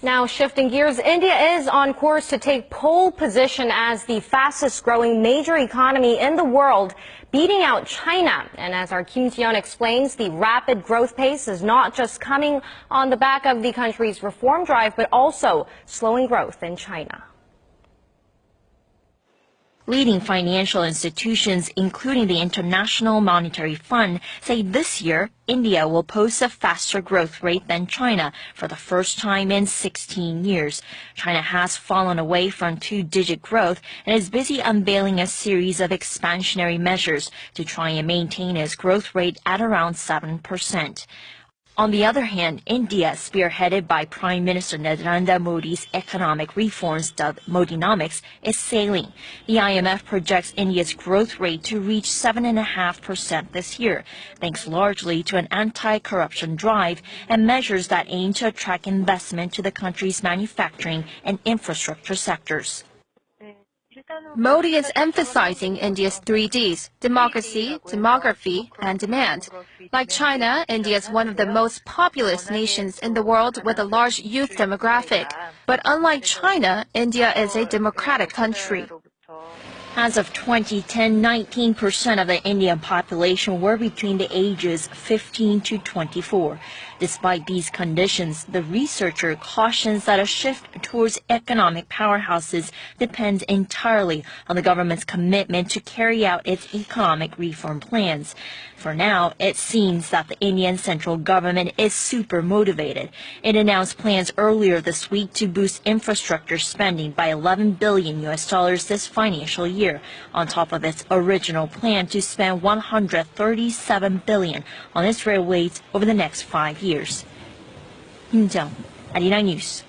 Now shifting gears, India is on course to take pole position as the fastest growing major economy in the world, beating out China. And as our Kim Ji-yeon explains, the rapid growth pace is not just coming on the back of the country's reform drive, but also slowing growth in China. Leading financial institutions, including the International Monetary Fund, say this year India will post a faster growth rate than China for the first time in 16 years. China has fallen away from two-digit growth and is busy unveiling a series of expansionary measures to try and maintain its growth rate at around 7%. On the other hand, India, spearheaded by Prime Minister Narendra Modi's economic reforms dubbed Modinomics, is sailing. The IMF projects India's growth rate to reach 7.5% this year, thanks largely to an anti-corruption drive and measures that aim to attract investment to the country's manufacturing and infrastructure sectors. Modi is emphasizing India's 3Ds, democracy, demography, and demand. Like China, India is one of the most populous nations in the world with a large youth demographic. But unlike China, India is a democratic country. As of 2010, 19% of the Indian population were between the ages 15 to 24. Despite these conditions, the researcher cautions that a shift towards economic powerhouses depends entirely on the government's commitment to carry out its economic reform plans. For now, it seems that the Indian central government is super motivated. It announced plans earlier this week to boost infrastructure spending by $11 billion this financial year, on top of its original plan to spend $137 billion on its railways over the next 5 years. Kim Ji-yeon, Arirang News.